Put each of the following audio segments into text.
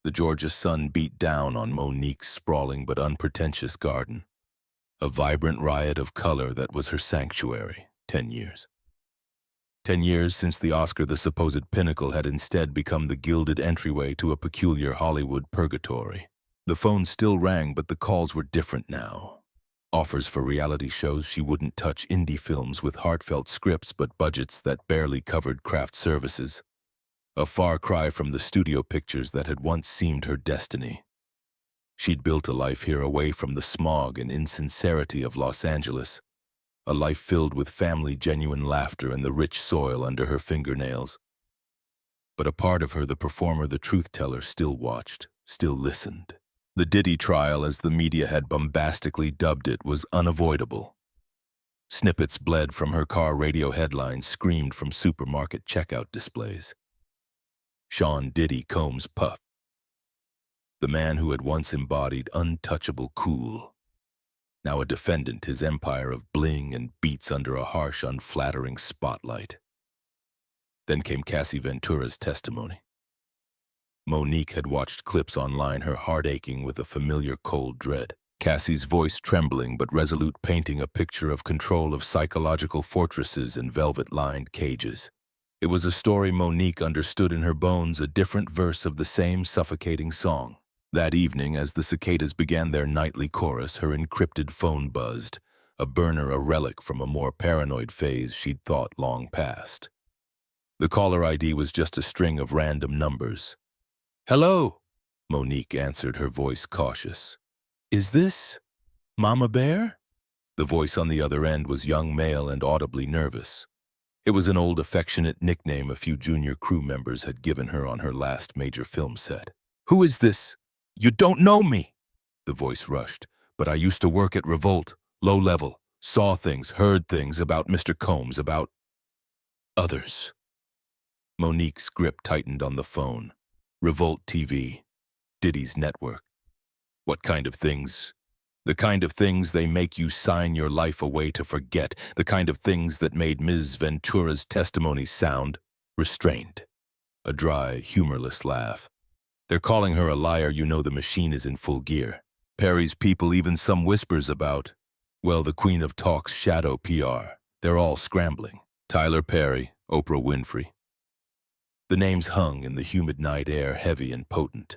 The Georgia sun beat down on Monique's sprawling but unpretentious garden, a vibrant riot of color that was her sanctuary. 10 years. 10 years since the Oscar, the supposed pinnacle, had instead become the gilded entryway to a peculiar Hollywood purgatory. The phone still rang, but the calls were different now. Offers for reality shows she wouldn't touch, indie films with heartfelt scripts but budgets that barely covered craft services. A far cry from the studio pictures that had once seemed her destiny. She'd built a life here away from the smog and insincerity of Los Angeles, a life filled with family, genuine laughter, and the rich soil under her fingernails. But a part of her, the performer, the truth-teller, still watched, still listened. The Diddy trial, as the media had bombastically dubbed it, was unavoidable. Snippets bled from her car radio headlines, screamed from supermarket checkout displays. Sean Diddy Combs Puff, the man who had once embodied untouchable cool, now a defendant, his empire of bling and beats under a harsh, unflattering spotlight. Then came Cassie Ventura's testimony. Monique had watched clips online, her heart aching with a familiar cold dread. Cassie's voice trembling but resolute, painting a picture of control, of psychological fortresses and velvet-lined cages. It was a story Monique understood in her bones, a different verse of the same suffocating song. That evening, as the cicadas began their nightly chorus, her encrypted phone buzzed, a burner, a relic from a more paranoid phase she'd thought long past. The caller ID was just a string of random numbers. "Hello," Monique answered, her voice cautious. "Is this Mama Bear?" The voice on the other end was young, male, and audibly nervous. It was an old, affectionate nickname a few junior crew members had given her on her last major film set. "Who is this? You don't know me," the voice rushed. "But I used to work at Revolt, low level, saw things, heard things about Mr. Combs, about others." Monique's grip tightened on the phone. Revolt TV, Diddy's network. What kind of things? The kind of things they make you sign your life away to forget. The kind of things that made Ms. Ventura's testimony sound restrained. A dry, humorless laugh. "They're calling her a liar. You know the machine is in full gear. Perry's people, even some whispers about, well, the queen of talk's shadow PR. They're all scrambling. Tyler Perry, Oprah Winfrey." The names hung in the humid night air, heavy and potent.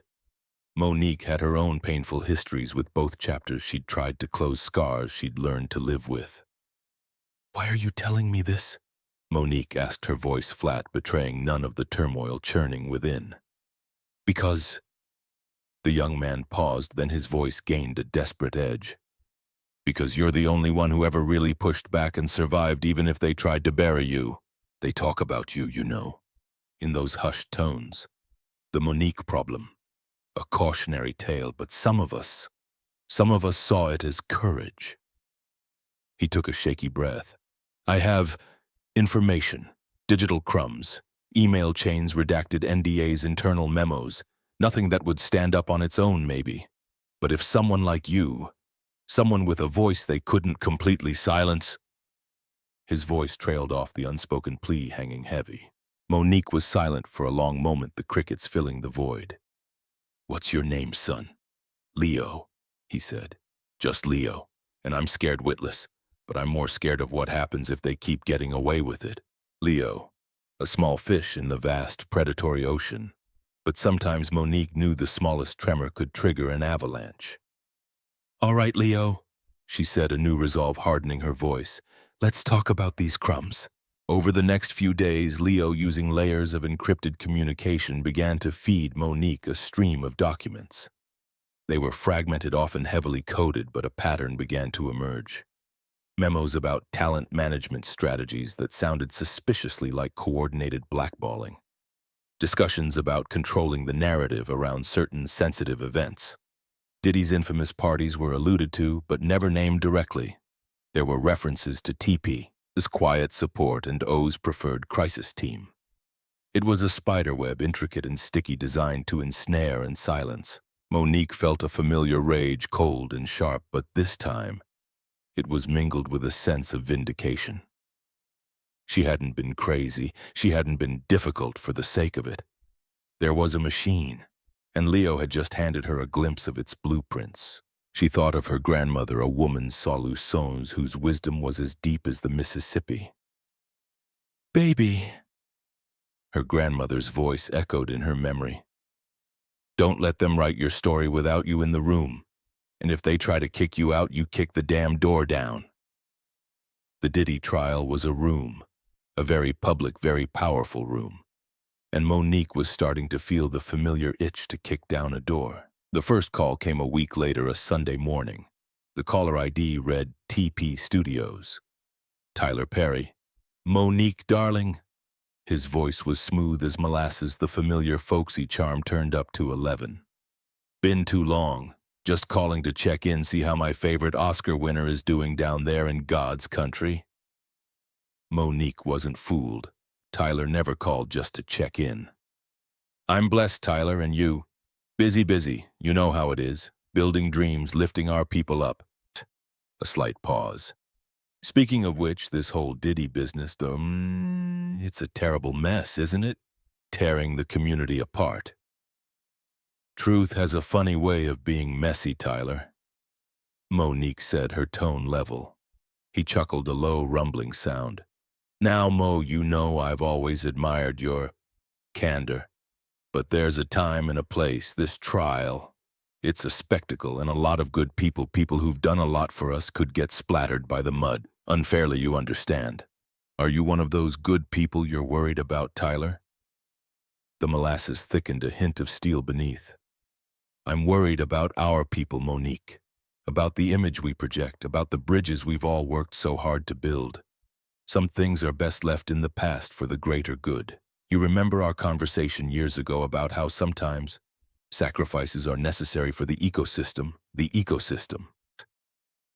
Monique had her own painful histories with both chapters she'd tried to close, scars she'd learned to live with. "Why are you telling me this?" Monique asked, her voice flat, betraying none of the turmoil churning within. "Because—" The young man paused, then his voice gained a desperate edge. "Because you're the only one who ever really pushed back and survived, even if they tried to bury you. They talk about you, you know, in those hushed tones. The Monique problem. A cautionary tale, but some of us saw it as courage." He took a shaky breath. "I have information, digital crumbs, email chains, redacted NDAs, internal memos, nothing that would stand up on its own, maybe. But if someone like you, someone with a voice they couldn't completely silence—" His voice trailed off, the unspoken plea hanging heavy. Monique was silent for a long moment, the crickets filling the void. "What's your name, son?" "Leo," he said. "Just Leo. And I'm scared witless, but I'm more scared of what happens if they keep getting away with it." Leo, a small fish in the vast predatory ocean. But sometimes Monique knew the smallest tremor could trigger an avalanche. "All right, Leo," she said, a new resolve hardening her voice. "Let's talk about these crumbs." Over the next few days, Leo, using layers of encrypted communication, began to feed Monique a stream of documents. They were fragmented, often heavily coded, but a pattern began to emerge. Memos about talent management strategies that sounded suspiciously like coordinated blackballing. Discussions about controlling the narrative around certain sensitive events. Diddy's infamous parties were alluded to, but never named directly. There were references to TP, his quiet support, and O's preferred crisis team. It was a spiderweb, intricate and sticky, designed to ensnare and silence. Monique felt a familiar rage, cold and sharp, but this time it was mingled with a sense of vindication. She hadn't been crazy. She hadn't been difficult for the sake of it. There was a machine, and Leo had just handed her a glimpse of its blueprints. She thought of her grandmother, a woman Soluções, whose wisdom was as deep as the Mississippi. "Baby," her grandmother's voice echoed in her memory. "Don't let them write your story without you in the room, and if they try to kick you out, you kick the damn door down." The Diddy trial was a room, a very public, very powerful room, and Monique was starting to feel the familiar itch to kick down a door. The first call came a week later, a Sunday morning. The caller ID read TP Studios. "Tyler Perry." "Monique, darling." His voice was smooth as molasses, the familiar folksy charm turned up to 11. "Been too long. Just calling to check in, see how my favorite Oscar winner is doing down there in God's country." Monique wasn't fooled. Tyler never called just to check in. "I'm blessed, Tyler, and you?" Busy. You know how it is. Building dreams, lifting our people up." A slight pause. "Speaking of which, this whole Diddy business, though, it's a terrible mess, isn't it? Tearing the community apart." "Truth has a funny way of being messy, Tyler," Monique said, her tone level. He chuckled, a low, rumbling sound. "Now, Mo, you know I've always admired your candor. But there's a time and a place. This trial, it's a spectacle, and a lot of good people who've done a lot for us, could get splattered by the mud. Unfairly, you understand. Are you one of those good people you're worried about, Tyler?" The molasses thickened, a hint of steel beneath. "I'm worried about our people, Monique. About the image we project, about the bridges we've all worked so hard to build. Some things are best left in the past for the greater good. You remember our conversation years ago about how sometimes sacrifices are necessary for the ecosystem,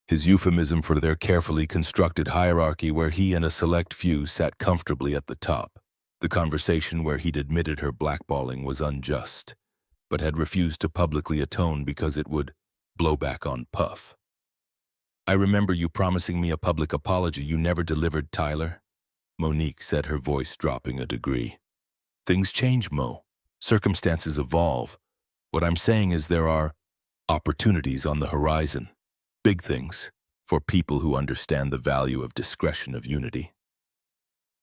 His euphemism for their carefully constructed hierarchy where he and a select few sat comfortably at the top. The conversation where he'd admitted her blackballing was unjust, but had refused to publicly atone because it would blow back on Puff. "I remember you promising me a public apology you never delivered, Tyler," Monique said, her voice dropping a degree. "Things change, Mo. Circumstances evolve. What I'm saying is there are opportunities on the horizon. Big things, for people who understand the value of discretion, of unity.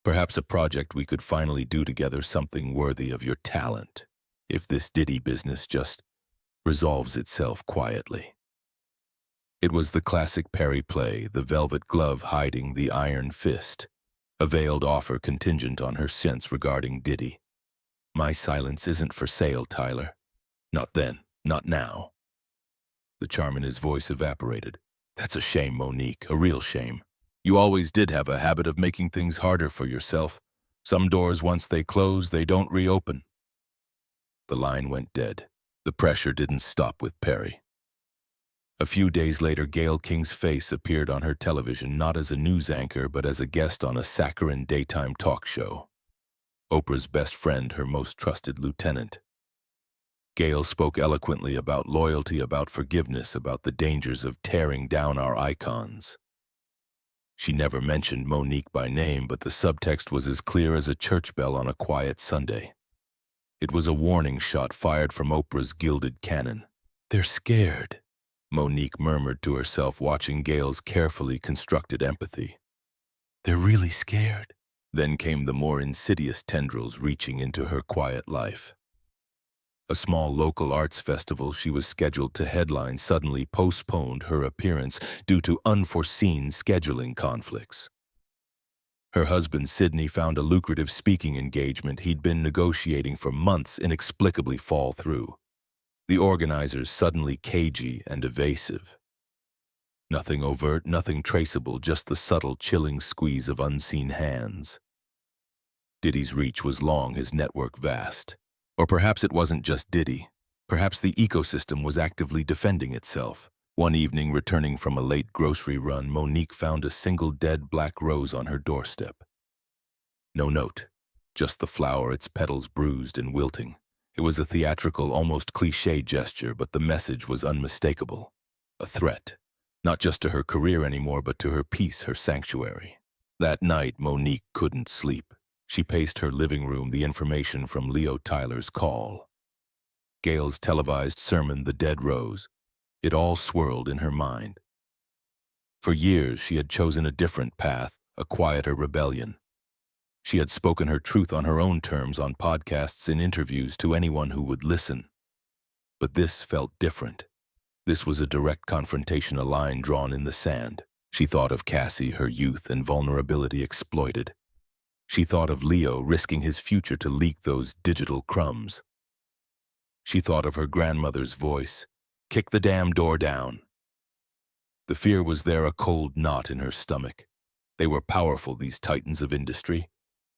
Perhaps a project we could finally do together, something worthy of your talent, if this Diddy business just resolves itself quietly." It was the classic Perry play, the velvet glove hiding the iron fist, a veiled offer contingent on her sense regarding Diddy. "My silence isn't for sale, Tyler. Not then, not now." The charm in his voice evaporated. "That's a shame, Monique, a real shame. You always did have a habit of making things harder for yourself. Some doors, once they close, they don't reopen." The line went dead. The pressure didn't stop with Perry. A few days later, Gayle King's face appeared on her television, not as a news anchor, but as a guest on a saccharine daytime talk show. Oprah's best friend, her most trusted lieutenant. Gayle spoke eloquently about loyalty, about forgiveness, about the dangers of tearing down our icons. She never mentioned Monique by name, but the subtext was as clear as a church bell on a quiet Sunday. It was a warning shot fired from Oprah's gilded cannon. "They're scared," Monique murmured to herself, watching Gayle's carefully constructed empathy. "They're really scared." Then came the more insidious tendrils reaching into her quiet life. A small local arts festival she was scheduled to headline suddenly postponed her appearance due to unforeseen scheduling conflicts. Her husband, Sidney, found a lucrative speaking engagement he'd been negotiating for months inexplicably fall through. The organizers suddenly cagey and evasive. Nothing overt, nothing traceable, just the subtle, chilling squeeze of unseen hands. Diddy's reach was long, his network vast. Or perhaps it wasn't just Diddy. Perhaps the ecosystem was actively defending itself. One evening, returning from a late grocery run, Monique found a single dead black rose on her doorstep. No note, just the flower, its petals bruised and wilting. It was a theatrical, almost cliché gesture, but the message was unmistakable. A threat, not just to her career anymore, but to her peace, her sanctuary. That night, Monique couldn't sleep. She paced her living room, the information from Leo Tyler's call. Gail's televised sermon, The Dead Rose. It all swirled in her mind. For years, she had chosen a different path, a quieter rebellion. She had spoken her truth on her own terms on podcasts and interviews to anyone who would listen. But this felt different. This was a direct confrontation, a line drawn in the sand. She thought of Cassie, her youth and vulnerability exploited. She thought of Leo risking his future to leak those digital crumbs. She thought of her grandmother's voice, "Kick the damn door down." The fear was there, a cold knot in her stomach. They were powerful, these titans of industry.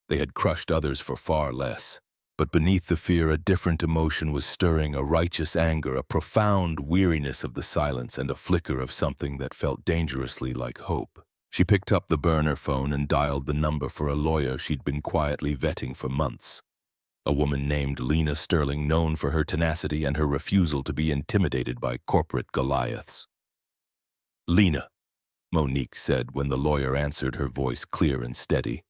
They had crushed others for far less. But beneath the fear, a different emotion was stirring, a righteous anger, a profound weariness of the silence, and a flicker of something that felt dangerously like hope. She picked up the burner phone and dialed the number for a lawyer she'd been quietly vetting for months. A woman named Lena Sterling, known for her tenacity and her refusal to be intimidated by corporate Goliaths. "Lena," Monique said when the lawyer answered, her voice clear and steady.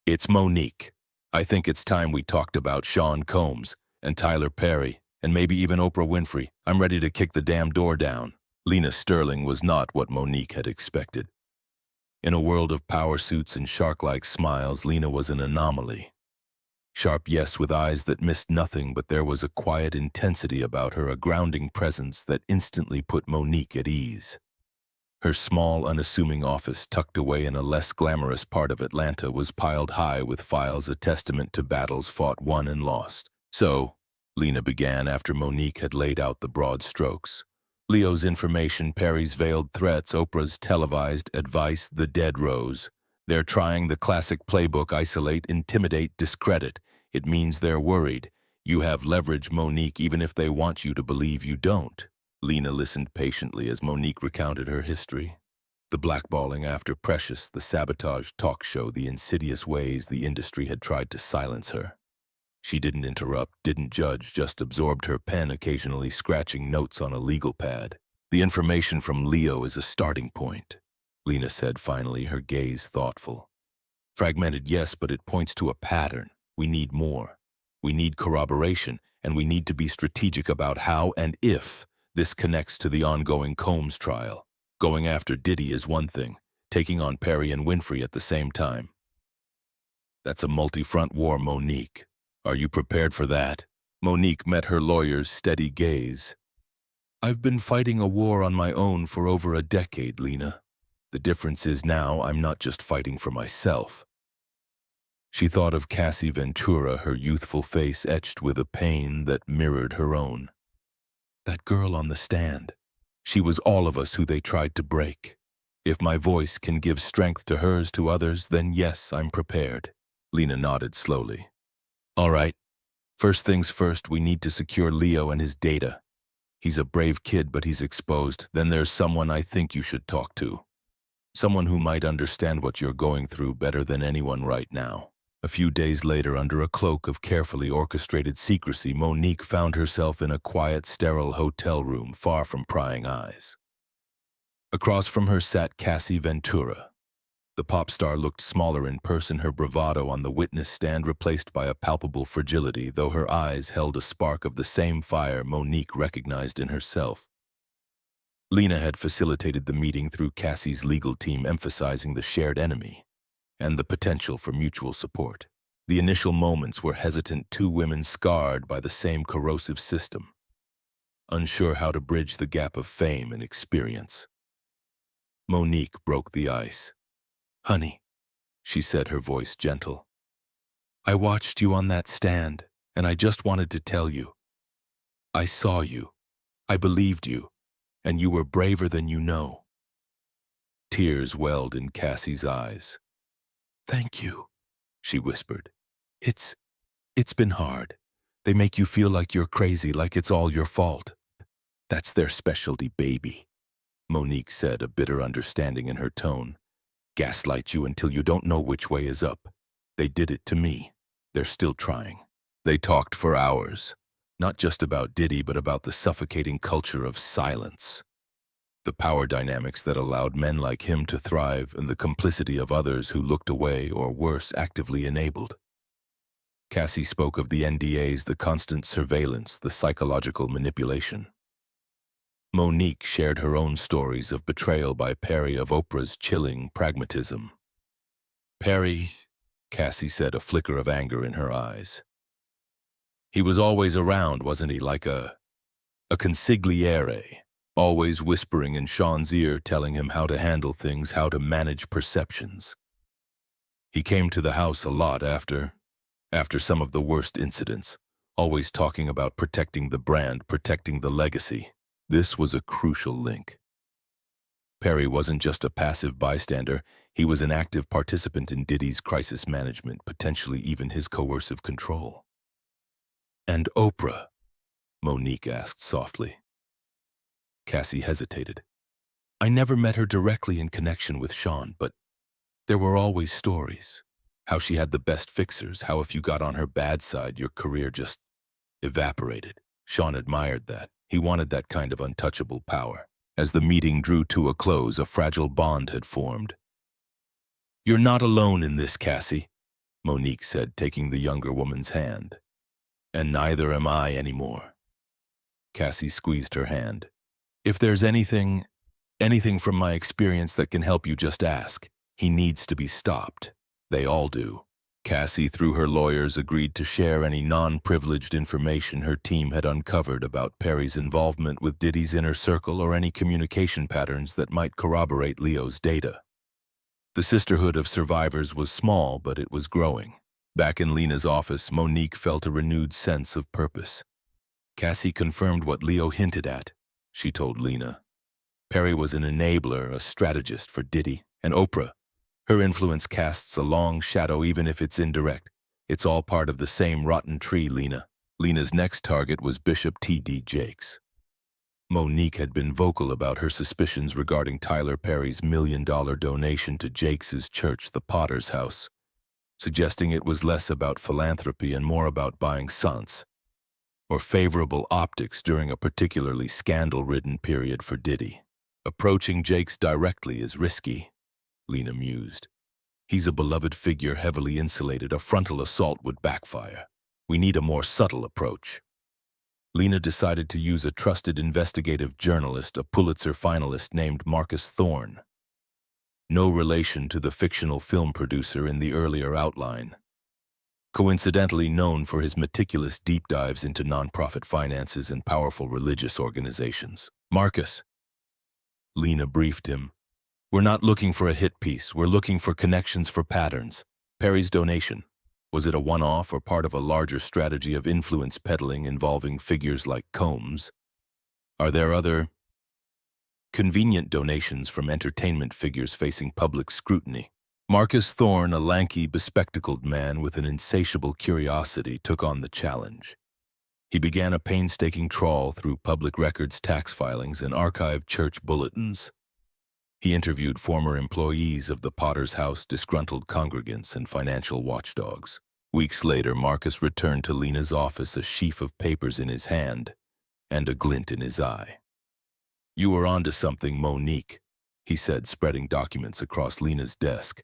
"It's Monique. I think it's time we talked about Sean Combs and Tyler Perry and maybe even Oprah Winfrey. I'm ready to kick the damn door down." Lena Sterling was not what Monique had expected. In a world of power suits and shark-like smiles, Lena was an anomaly. Sharp, yes, with eyes that missed nothing, but there was a quiet intensity about her, a grounding presence that instantly put Monique at ease. Her small, unassuming office, tucked away in a less glamorous part of Atlanta, was piled high with files, a testament to battles fought, won, and lost. "So," Lena began after Monique had laid out the broad strokes. "Leo's information, Perry's veiled threats, Oprah's televised advice, the dead rose. They're trying the classic playbook: isolate, intimidate, discredit. It means they're worried. You have leverage, Monique, even if they want you to believe you don't." Lena listened patiently as Monique recounted her history. The blackballing after Precious, the sabotage talk show, the insidious ways the industry had tried to silence her. She didn't interrupt, didn't judge, just absorbed her pen, occasionally scratching notes on a legal pad. "The information from Leo is a starting point," Lena said finally, her gaze thoughtful. "Fragmented, yes, but it points to a pattern. We need more. We need corroboration, and we need to be strategic about how and if this connects to the ongoing Combs trial. Going after Diddy is one thing, taking on Perry and Winfrey at the same time. That's a multi-front war, Monique. Are you prepared for that?" Monique met her lawyer's steady gaze. "I've been fighting a war on my own for over a decade, Lena. The difference is now I'm not just fighting for myself." She thought of Cassie Ventura, her youthful face etched with a pain that mirrored her own. That girl on the stand. She was all of us who they tried to break. If my voice can give strength to hers to others, then yes, I'm prepared. Lena nodded slowly. "All right. First things first, we need to secure Leo and his data. He's a brave kid, but he's exposed. Then there's someone I think you should talk to. Someone who might understand what you're going through better than anyone right now." A few days later, under a cloak of carefully orchestrated secrecy, Monique found herself in a quiet, sterile hotel room far from prying eyes. Across from her sat Cassie Ventura. The pop star looked smaller in person, her bravado on the witness stand replaced by a palpable fragility, though her eyes held a spark of the same fire Monique recognized in herself. Lena had facilitated the meeting through Cassie's legal team, emphasizing the shared enemy and the potential for mutual support. The initial moments were hesitant, two women scarred by the same corrosive system, unsure how to bridge the gap of fame and experience. Monique broke the ice. "Honey," she said, her voice gentle, "I watched you on that stand, and I just wanted to tell you. I saw you, I believed you, and you were braver than you know." Tears welled in Cassie's eyes. "Thank you," she whispered. It's been hard. They make you feel like you're crazy, like it's all your fault." "That's their specialty, baby," Monique said, a bitter understanding in her tone. "Gaslight you until you don't know which way is up. They did it to me. They're still trying." They talked for hours, not just about Diddy, but about the suffocating culture of silence. The power dynamics that allowed men like him to thrive, and the complicity of others who looked away or, worse, actively enabled. Cassie spoke of the NDAs, the constant surveillance, the psychological manipulation. Monique shared her own stories of betrayal by Perry, of Oprah's chilling pragmatism. Perry, Cassie said, a flicker of anger in her eyes. He was always around, wasn't he, like a consigliere, always whispering in Sean's ear, telling him how to handle things, how to manage perceptions. He came to the house a lot after some of the worst incidents, always talking about protecting the brand, protecting the legacy. This was a crucial link. Perry wasn't just a passive bystander, he was an active participant in Diddy's crisis management, potentially even his coercive control. And Oprah? Monique asked softly. Cassie hesitated. I never met her directly in connection with Sean, but there were always stories. How she had the best fixers, how if you got on her bad side, your career just evaporated. Sean admired that. He wanted that kind of untouchable power. As the meeting drew to a close, a fragile bond had formed. You're not alone in this, Cassie, Monique said, taking the younger woman's hand. And neither am I anymore. Cassie squeezed her hand. If there's anything from my experience that can help you, just ask. He needs to be stopped. They all do. Cassie, through her lawyers, agreed to share any non-privileged information her team had uncovered about Perry's involvement with Diddy's inner circle or any communication patterns that might corroborate Leo's data. The Sisterhood of Survivors was small, but it was growing. Back in Lena's office, Monique felt a renewed sense of purpose. Cassie confirmed what Leo hinted at, she told Lena. Perry was an enabler, a strategist for Diddy, and Oprah. Her influence casts a long shadow, even if it's indirect. It's all part of the same rotten tree, Lena. Lena's next target was Bishop T.D. Jakes. Monique had been vocal about her suspicions regarding Tyler Perry's $1 million donation to Jakes's church, the Potter's House, suggesting it was less about philanthropy and more about buying stunts, or favorable optics during a particularly scandal-ridden period for Diddy. Approaching Jakes directly is risky, Lena mused. He's a beloved figure, heavily insulated. A frontal assault would backfire. We need a more subtle approach. Lena decided to use a trusted investigative journalist, a Pulitzer finalist named Marcus Thorne. No relation to the fictional film producer in the earlier outline. Coincidentally known for his meticulous deep dives into nonprofit finances and powerful religious organizations. Marcus, Lena briefed him. We're not looking for a hit piece. We're looking for connections, for patterns. Perry's donation. Was it a one-off or part of a larger strategy of influence peddling involving figures like Combs? Are there other convenient donations from entertainment figures facing public scrutiny? Marcus Thorne, a lanky, bespectacled man with an insatiable curiosity, took on the challenge. He began a painstaking trawl through public records, tax filings, and archived church bulletins. He interviewed former employees of the Potter's House, disgruntled congregants, and financial watchdogs. Weeks later, Marcus returned to Lena's office, a sheaf of papers in his hand and a glint in his eye. You were onto something, Monique, he said, spreading documents across Lena's desk.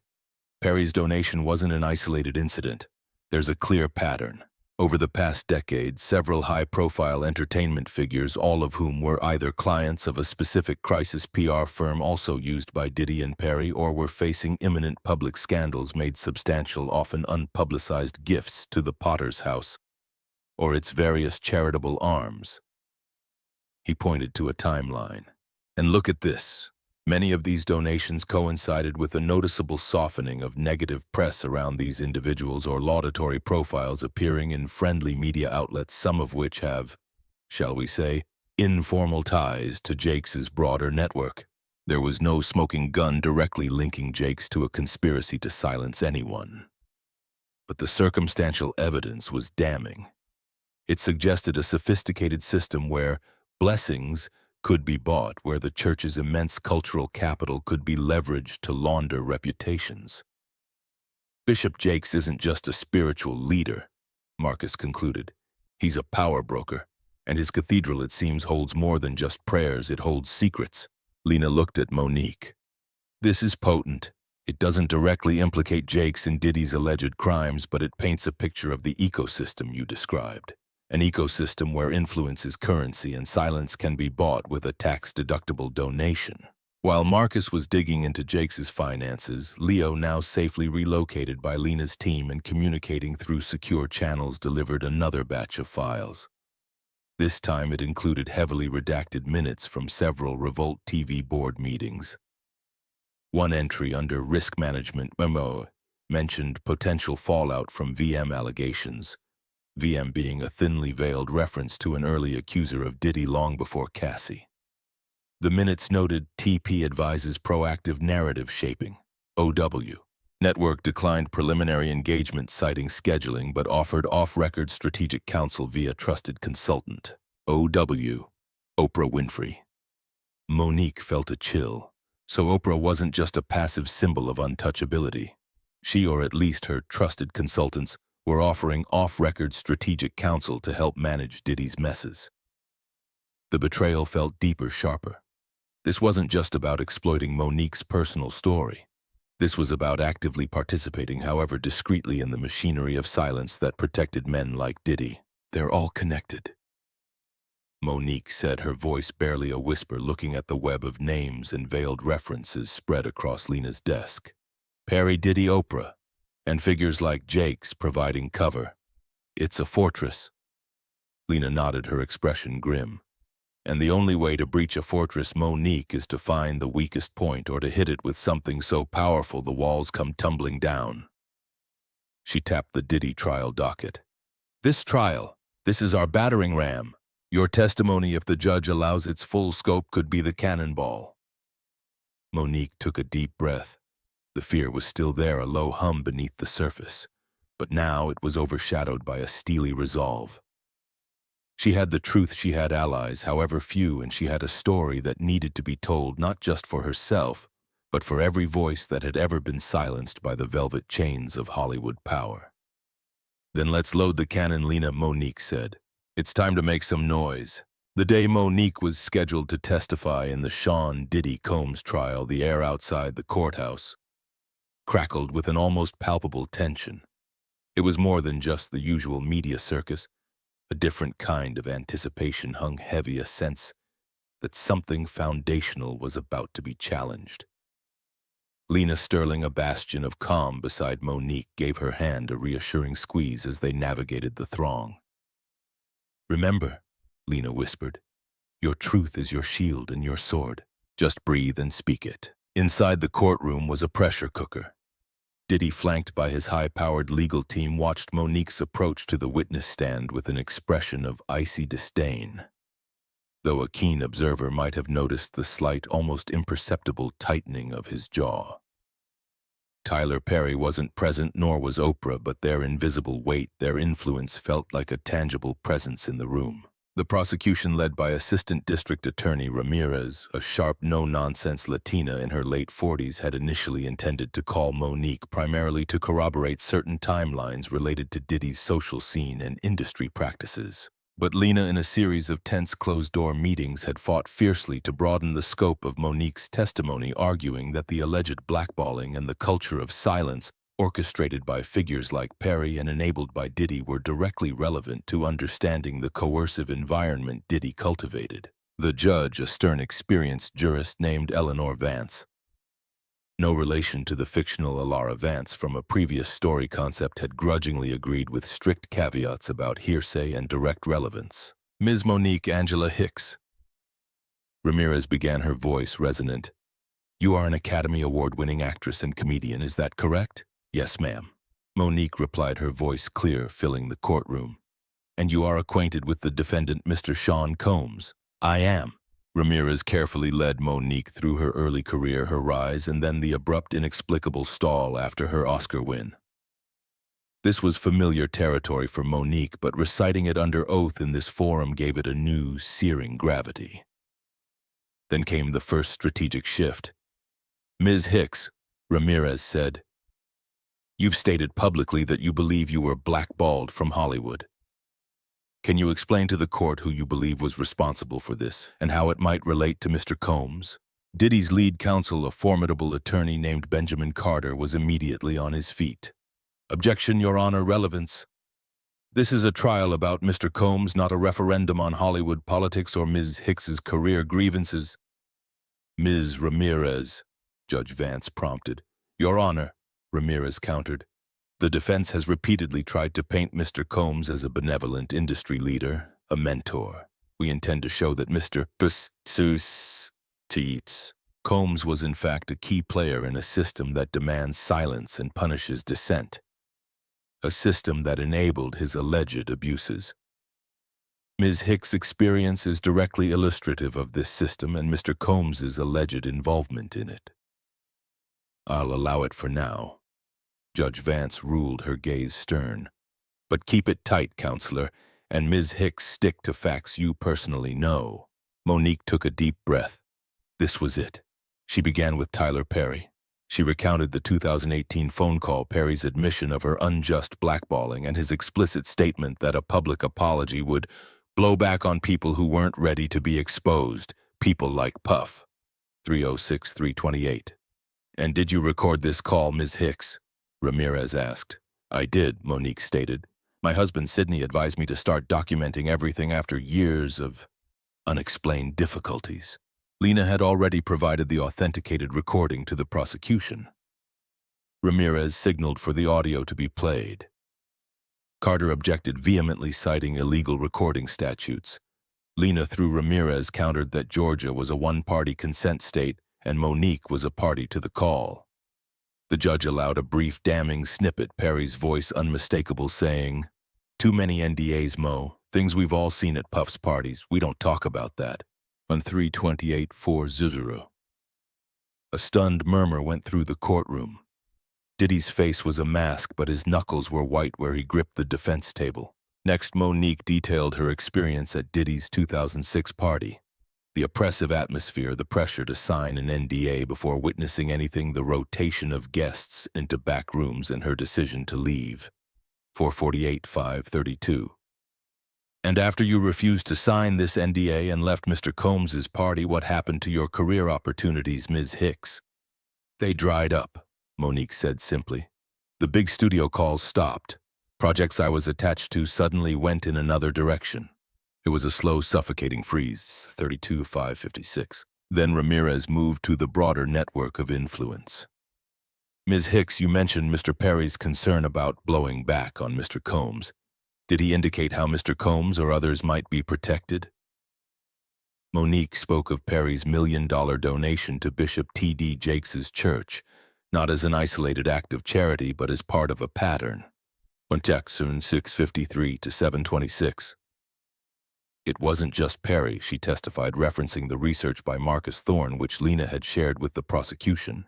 Perry's donation wasn't an isolated incident. There's a clear pattern. Over the past decade, several high-profile entertainment figures, all of whom were either clients of a specific crisis PR firm also used by Diddy and Perry, or were facing imminent public scandals, made substantial, often unpublicized gifts to the Potter's House or its various charitable arms. He pointed to a timeline. And look at this. Many of these donations coincided with a noticeable softening of negative press around these individuals, or laudatory profiles appearing in friendly media outlets, some of which have, shall we say, informal ties to Jakes' broader network. There was no smoking gun directly linking Jakes to a conspiracy to silence anyone. But the circumstantial evidence was damning. It suggested a sophisticated system where blessings could be bought, where the church's immense cultural capital could be leveraged to launder reputations. Bishop Jakes isn't just a spiritual leader, Marcus concluded. He's a power broker, and his cathedral, it seems, holds more than just prayers. It holds secrets. Lena looked at Monique. This is potent. It doesn't directly implicate Jake's and Diddy's alleged crimes, but it paints a picture of the ecosystem you described. An ecosystem where influence is currency and silence can be bought with a tax-deductible donation. While Marcus was digging into Jake's finances, Leo, now safely relocated by Lena's team and communicating through secure channels, delivered another batch of files. This time it included heavily redacted minutes from several Revolt TV board meetings. One entry under Risk Management Memo mentioned potential fallout from VM allegations, VM being a thinly veiled reference to an early accuser of Diddy long before Cassie. The minutes noted TP advises proactive narrative shaping, OW. Network declined preliminary engagement citing scheduling but offered off-record strategic counsel via trusted consultant, OW. Oprah Winfrey. Monique felt a chill. So Oprah wasn't just a passive symbol of untouchability. She, or at least her trusted consultants, were offering off-record strategic counsel to help manage Diddy's messes. The betrayal felt deeper, sharper. This wasn't just about exploiting Monique's personal story. This was about actively participating, however discreetly, in the machinery of silence that protected men like Diddy. They're all connected, Monique said, her voice barely a whisper, looking at the web of names and veiled references spread across Lena's desk. Perry, Diddy, Oprah, and figures like Jake's providing cover. It's a fortress. Lena nodded, her expression grim. And the only way to breach a fortress, Monique, is to find the weakest point or to hit it with something so powerful the walls come tumbling down. She tapped the Diddy trial docket. This trial, this is our battering ram. Your testimony, if the judge allows its full scope, could be the cannonball. Monique took a deep breath. The fear was still there, a low hum beneath the surface, but now it was overshadowed by a steely resolve. She had the truth, she had allies, however few, and she had a story that needed to be told, not just for herself, but for every voice that had ever been silenced by the velvet chains of Hollywood power. Then let's load the cannon, Lena, Monique said. It's time to make some noise. The day Monique was scheduled to testify in the Sean Diddy Combs trial, the air outside the courthouse crackled with an almost palpable tension. It was more than just the usual media circus. A different kind of anticipation hung heavy, a sense that something foundational was about to be challenged. Lena Sterling, a bastion of calm beside Monique, gave her hand a reassuring squeeze as they navigated the throng. Remember, Lena whispered, your truth is your shield and your sword. Just breathe and speak it. Inside the courtroom was a pressure cooker. Diddy, flanked by his high-powered legal team, watched Monique's approach to the witness stand with an expression of icy disdain. Though a keen observer might have noticed the slight, almost imperceptible tightening of his jaw. Tyler Perry wasn't present, nor was Oprah, but their invisible weight, their influence, felt like a tangible presence in the room. The prosecution, led by Assistant District Attorney Ramirez, a sharp, no-nonsense Latina in her late 40s, had initially intended to call Monique primarily to corroborate certain timelines related to Diddy's social scene and industry practices. But Lena, in a series of tense closed-door meetings, had fought fiercely to broaden the scope of Monique's testimony, arguing that the alleged blackballing and the culture of silence orchestrated by figures like Perry and enabled by Diddy were directly relevant to understanding the coercive environment Diddy cultivated. The judge, a stern, experienced jurist named Eleanor Vance, no relation to the fictional Alara Vance from a previous story concept, had grudgingly agreed with strict caveats about hearsay and direct relevance. Ms. Monique Angela Hicks. Ramirez began, her voice resonant. You are an Academy Award-winning actress and comedian, is that correct? Yes, ma'am. Monique replied, her voice clear, filling the courtroom. And you are acquainted with the defendant, Mr. Sean Combs? I am. Ramirez carefully led Monique through her early career, her rise, and then the abrupt, inexplicable stall after her Oscar win. This was familiar territory for Monique, but reciting it under oath in this forum gave it a new, searing gravity. Then came the first strategic shift. Ms. Hicks, Ramirez said, you've stated publicly that you believe you were blackballed from Hollywood. Can you explain to the court who you believe was responsible for this and how it might relate to Mr. Combs? Diddy's lead counsel, a formidable attorney named Benjamin Carter, was immediately on his feet. Objection, Your Honor, relevance. This is a trial about Mr. Combs, not a referendum on Hollywood politics or Ms. Hicks's career grievances. Ms. Ramirez, Judge Vance prompted. Your Honor, Ramirez countered. The defense has repeatedly tried to paint Mr. Combs as a benevolent industry leader, a mentor. We intend to show that Mr. Combs was in fact a key player in a system that demands silence and punishes dissent. A system that enabled his alleged abuses. Ms. Hicks' experience is directly illustrative of this system and Mr. Combs's alleged involvement in it. I'll allow it for now. Judge Vance ruled, her gaze stern. But keep it tight, counselor, and Ms. Hicks, stick to facts you personally know. Monique took a deep breath. This was it. She began with Tyler Perry. She recounted the 2018 phone call, Perry's admission of her unjust blackballing, and his explicit statement that a public apology would blow back on people who weren't ready to be exposed, people like Puff. 306-328. And did you record this call, Ms. Hicks? Ramirez asked. I did, Monique stated. My husband Sidney advised me to start documenting everything after years of unexplained difficulties. Lena had already provided the authenticated recording to the prosecution. Ramirez signaled for the audio to be played. Carter objected vehemently, citing illegal recording statutes. Lena, through Ramirez, countered that Georgia was a one-party consent state and Monique was a party to the call. The judge allowed a brief damning snippet, Perry's voice unmistakable, saying, "Too many NDAs, Mo. Things we've all seen at Puff's parties. We don't talk about that." On 328-400. A stunned murmur went through the courtroom. Diddy's face was a mask, but his knuckles were white where he gripped the defense table. Next, Monique detailed her experience at Diddy's 2006 party. The oppressive atmosphere, the pressure to sign an NDA before witnessing anything, the rotation of guests into back rooms, and her decision to leave. 448-532. And after you refused to sign this NDA and left Mr. Combs's party, what happened to your career opportunities, Ms. Hicks? They dried up, Monique said simply. The big studio calls stopped. Projects I was attached to suddenly went in another direction. It was a slow, suffocating freeze, 32-556. Then Ramirez moved to the broader network of influence. Ms. Hicks, you mentioned Mr. Perry's concern about blowing back on Mr. Combs. Did he indicate how Mr. Combs or others might be protected? Monique spoke of Perry's $1 million donation to Bishop T.D. Jakes' church, not as an isolated act of charity, but as part of a pattern. On Jackson 653-726. It wasn't just Perry, she testified, referencing the research by Marcus Thorne which Lena had shared with the prosecution.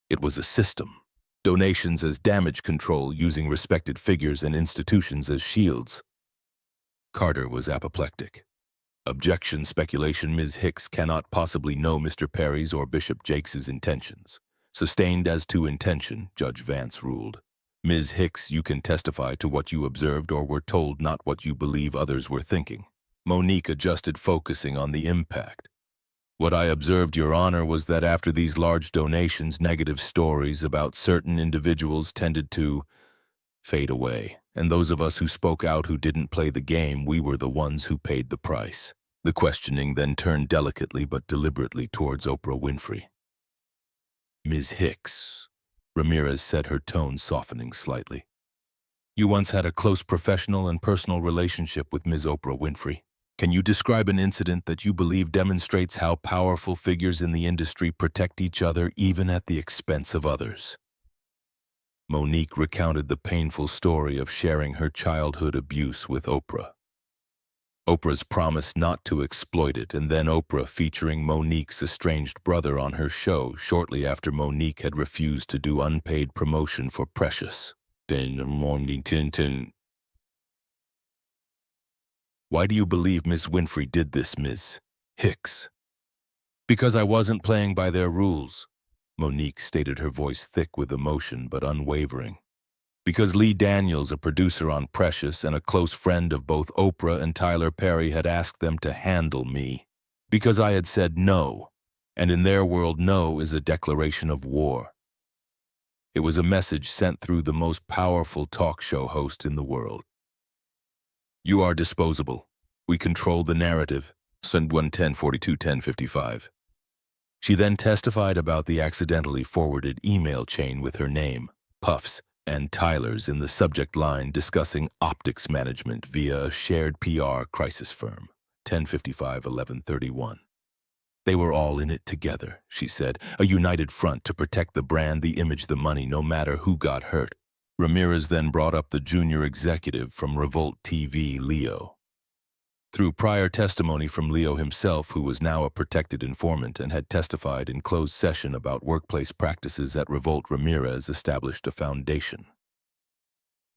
It was a system. Donations as damage control, using respected figures and institutions as shields. Carter was apoplectic. Objection, speculation. Ms. Hicks cannot possibly know Mr. Perry's or Bishop Jakes' intentions. Sustained as to intention, Judge Vance ruled. Ms. Hicks, you can testify to what you observed or were told, not what you believe others were thinking. Monique adjusted, focusing on the impact. What I observed, Your Honor, was that after these large donations, negative stories about certain individuals tended to fade away, and those of us who spoke out, who didn't play the game, we were the ones who paid the price. The questioning then turned delicately but deliberately towards Oprah Winfrey. Ms. Hicks, Ramirez said, her tone softening slightly. You once had a close professional and personal relationship with Ms. Oprah Winfrey. Can you describe an incident that you believe demonstrates how powerful figures in the industry protect each other even at the expense of others? Monique recounted the painful story of sharing her childhood abuse with Oprah. Oprah's promise not to exploit it, and then Oprah featuring Monique's estranged brother on her show shortly after Monique had refused to do unpaid promotion for Precious. Why do you believe Ms. Winfrey did this, Ms. Hicks? Because I wasn't playing by their rules, Monique stated, her voice thick with emotion but unwavering. Because Lee Daniels, a producer on Precious and a close friend of both Oprah and Tyler Perry, had asked them to handle me. Because I had said no, And in their world, no is a declaration of war. It was a message sent through the most powerful talk show host in the world. You are disposable. We control the narrative. Send 110-42-1055. She then testified about the accidentally forwarded email chain with her name, Puff's, and Tyler's in the subject line discussing optics management via a shared PR crisis firm, 1055-1131. They were all in it together, she said, a united front to protect the brand, the image, the money, no matter who got hurt. Ramirez then brought up the junior executive from Revolt TV, Leo. Through prior testimony from Leo himself, who was now a protected informant and had testified in closed session about workplace practices at Revolt, Ramirez established a foundation.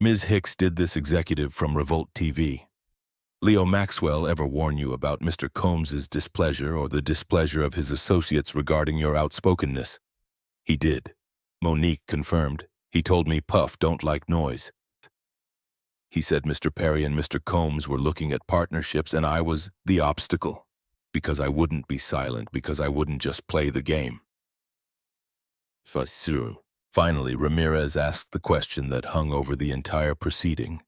Ms. Hicks, did this executive from Revolt TV, Leo Maxwell, ever warn you about Mr. Combs's displeasure or the displeasure of his associates regarding your outspokenness? He did. Monique confirmed. He told me Puff don't like noise. He said Mr. Perry and Mr. Combs were looking at partnerships and I was the obstacle, because I wouldn't be silent, because I wouldn't just play the game. Finally, Ramirez asked the question that hung over the entire proceeding.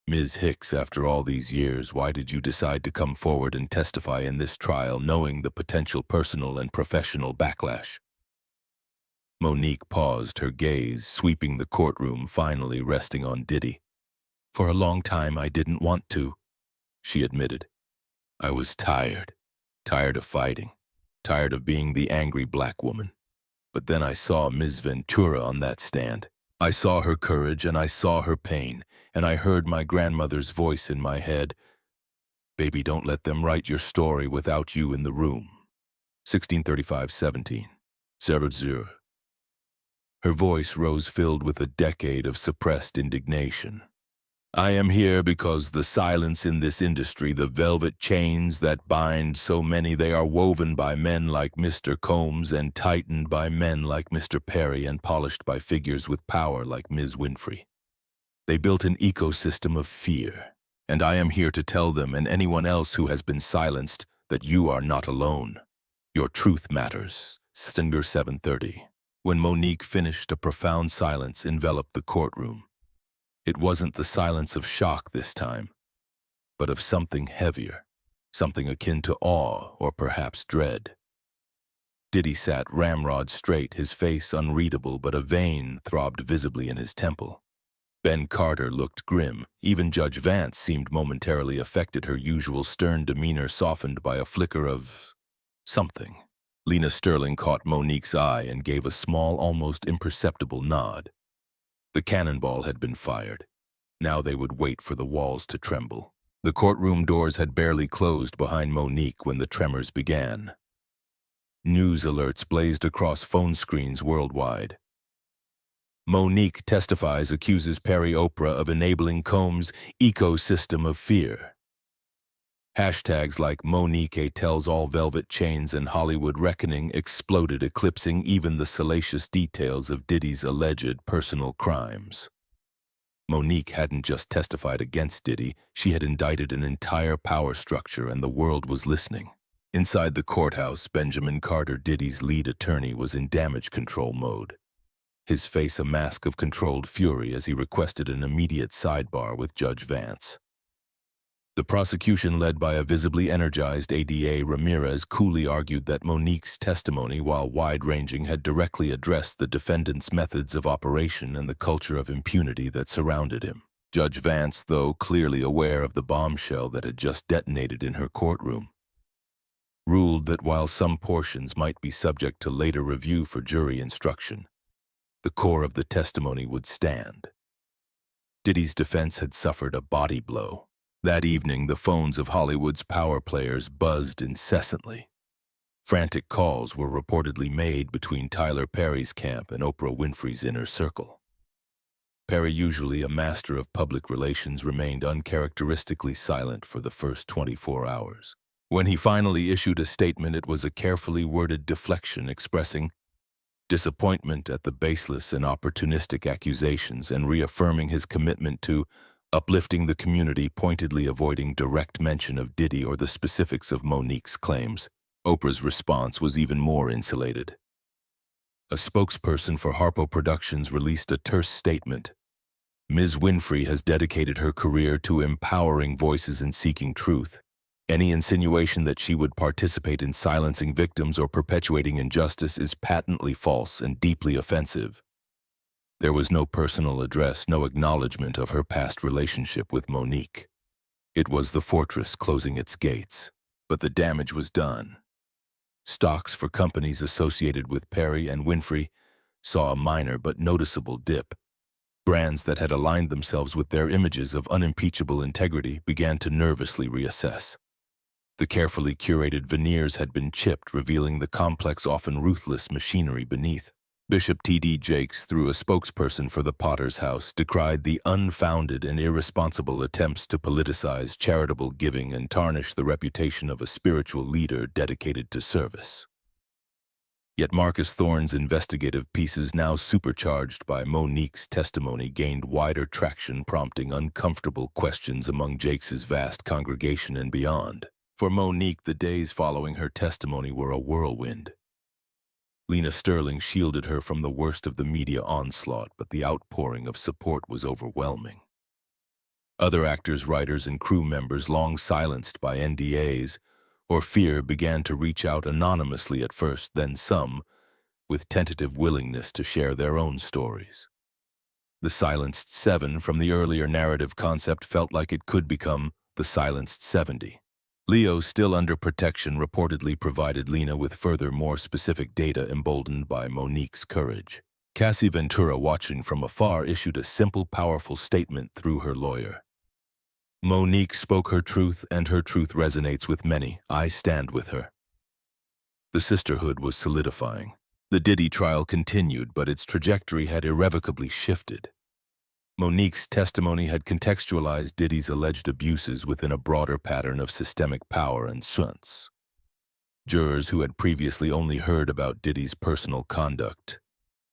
Ms. Hicks, after all these years, why did you decide to come forward and testify in this trial knowing the potential personal and professional backlash? Monique paused, her gaze sweeping the courtroom, finally resting on Diddy. For a long time I didn't want to, she admitted. I was tired of fighting, tired of being the angry black woman. But then I saw Ms. Ventura on that stand. I saw her courage and I saw her pain, and I heard my grandmother's voice in my head. Baby, don't let them write your story without you in the room. 1635-17. 00. Her voice rose, filled with a decade of suppressed indignation. I am here because the silence in this industry, the velvet chains that bind so many, they are woven by men like Mr. Combs and tightened by men like Mr. Perry and polished by figures with power like Ms. Winfrey. They built an ecosystem of fear, and I am here to tell them and anyone else who has been silenced that you are not alone. Your truth matters. Stinger 730. When Monique finished, a profound silence enveloped the courtroom. It wasn't the silence of shock this time, but of something heavier, something akin to awe or perhaps dread. Diddy sat ramrod straight, his face unreadable, but a vein throbbed visibly in his temple. Ben Carter looked grim. Even Judge Vance seemed momentarily affected, her usual stern demeanor softened by a flicker of something. Lena Sterling caught Monique's eye and gave a small, almost imperceptible nod. The cannonball had been fired. Now they would wait for the walls to tremble. The courtroom doors had barely closed behind Monique when the tremors began. News alerts blazed across phone screens worldwide. Monique testifies, accuses Perry Oprah of enabling Combs' ecosystem of fear. Hashtags like Monique tells all, velvet chains, and Hollywood reckoning exploded, eclipsing even the salacious details of Diddy's alleged personal crimes. Monique hadn't just testified against Diddy, she had indicted an entire power structure, and the world was listening. Inside the courthouse, Benjamin Carter, Diddy's lead attorney, was in damage control mode. His face a mask of controlled fury as he requested an immediate sidebar with Judge Vance. The prosecution, led by a visibly energized ADA, Ramirez, coolly argued that Monique's testimony, while wide-ranging, had directly addressed the defendant's methods of operation and the culture of impunity that surrounded him. Judge Vance, though clearly aware of the bombshell that had just detonated in her courtroom, ruled that while some portions might be subject to later review for jury instruction, the core of the testimony would stand. Diddy's defense had suffered a body blow. That evening, the phones of Hollywood's power players buzzed incessantly. Frantic calls were reportedly made between Tyler Perry's camp and Oprah Winfrey's inner circle. Perry, usually a master of public relations, remained uncharacteristically silent for the first 24 hours. When he finally issued a statement, it was a carefully worded deflection expressing disappointment at the baseless and opportunistic accusations and reaffirming his commitment to uplifting the community, pointedly avoiding direct mention of Diddy or the specifics of Monique's claims. Oprah's response was even more insulated. A spokesperson for Harpo Productions released a terse statement. Ms. Winfrey has dedicated her career to empowering voices and seeking truth. Any insinuation that she would participate in silencing victims or perpetuating injustice is patently false and deeply offensive. There was no personal address, no acknowledgement of her past relationship with Monique. It was the fortress closing its gates, but the damage was done. Stocks for companies associated with Perry and Winfrey saw a minor but noticeable dip. Brands that had aligned themselves with their images of unimpeachable integrity began to nervously reassess. The carefully curated veneers had been chipped, revealing the complex, often ruthless machinery beneath. Bishop T.D. Jakes, through a spokesperson for the Potter's House, decried the unfounded and irresponsible attempts to politicize charitable giving and tarnish the reputation of a spiritual leader dedicated to service. Yet Marcus Thorne's investigative pieces, now supercharged by Monique's testimony, gained wider traction, prompting uncomfortable questions among Jakes's vast congregation and beyond. For Monique, the days following her testimony were a whirlwind. Lena Sterling shielded her from the worst of the media onslaught, but the outpouring of support was overwhelming. Other actors, writers, and crew members, long silenced by NDAs or fear, began to reach out anonymously at first, then some, with tentative willingness to share their own stories. The Silenced Seven from the earlier narrative concept felt like it could become the Silenced 70. Leo, still under protection, reportedly provided Lena with further, more specific data emboldened by Monique's courage. Cassie Ventura, watching from afar, issued a simple, powerful statement through her lawyer. Monique spoke her truth, and her truth resonates with many. I stand with her. The sisterhood was solidifying. The Diddy trial continued, but its trajectory had irrevocably shifted. Monique's testimony had contextualized Diddy's alleged abuses within a broader pattern of systemic power and stunts. Jurors who had previously only heard about Diddy's personal conduct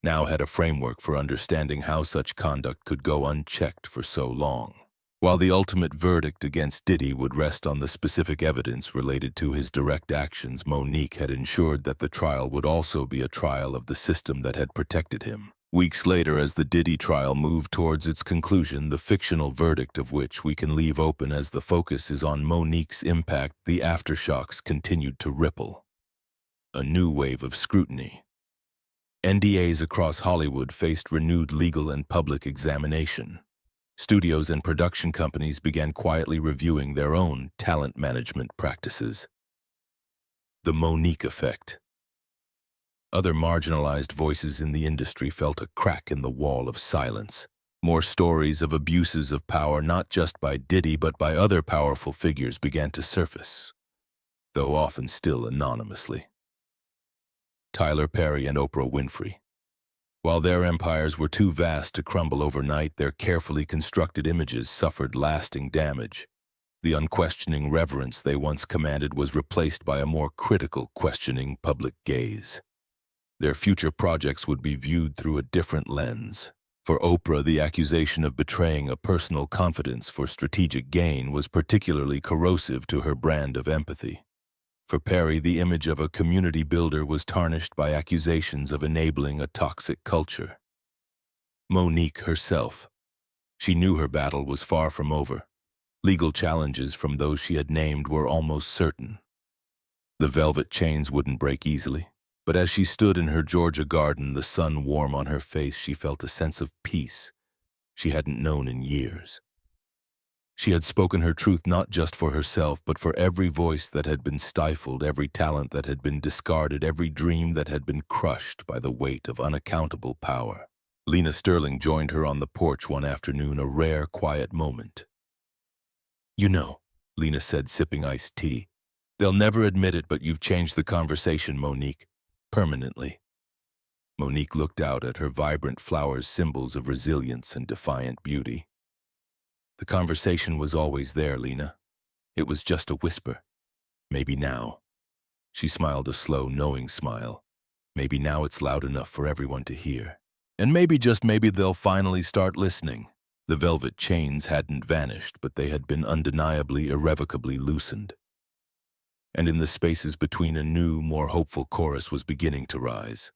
now had a framework for understanding how such conduct could go unchecked for so long. While the ultimate verdict against Diddy would rest on the specific evidence related to his direct actions, Monique had ensured that the trial would also be a trial of the system that had protected him. Weeks later, as the Diddy trial moved towards its conclusion, the fictional verdict of which we can leave open as the focus is on Monique's impact, the aftershocks continued to ripple. A new wave of scrutiny. NDAs across Hollywood faced renewed legal and public examination. Studios and production companies began quietly reviewing their own talent management practices. The Monique effect. Other marginalized voices in the industry felt a crack in the wall of silence. More stories of abuses of power, not just by Diddy but by other powerful figures, began to surface, though often still anonymously. Tyler Perry and Oprah Winfrey. While their empires were too vast to crumble overnight, their carefully constructed images suffered lasting damage. The unquestioning reverence they once commanded was replaced by a more critical, questioning public gaze. Their future projects would be viewed through a different lens. For Oprah, the accusation of betraying a personal confidence for strategic gain was particularly corrosive to her brand of empathy. For Perry, the image of a community builder was tarnished by accusations of enabling a toxic culture. Monique herself. She knew her battle was far from over. Legal challenges from those she had named were almost certain. The velvet chains wouldn't break easily. But as she stood in her Georgia garden, the sun warm on her face, she felt a sense of peace she hadn't known in years. She had spoken her truth not just for herself, but for every voice that had been stifled, every talent that had been discarded, every dream that had been crushed by the weight of unaccountable power. Lena Sterling joined her on the porch one afternoon, a rare, quiet moment. "You know," Lena said, sipping iced tea, "they'll never admit it, but you've changed the conversation, Monique. Permanently." Monique looked out at her vibrant flowers, symbols of resilience and defiant beauty. "The conversation was always there, Lena. It was just a whisper. Maybe now." She smiled a slow, knowing smile. "Maybe now it's loud enough for everyone to hear. And maybe, just maybe, they'll finally start listening." The velvet chains hadn't vanished, but they had been undeniably, irrevocably loosened. and in the spaces between a new, more hopeful chorus was beginning to rise.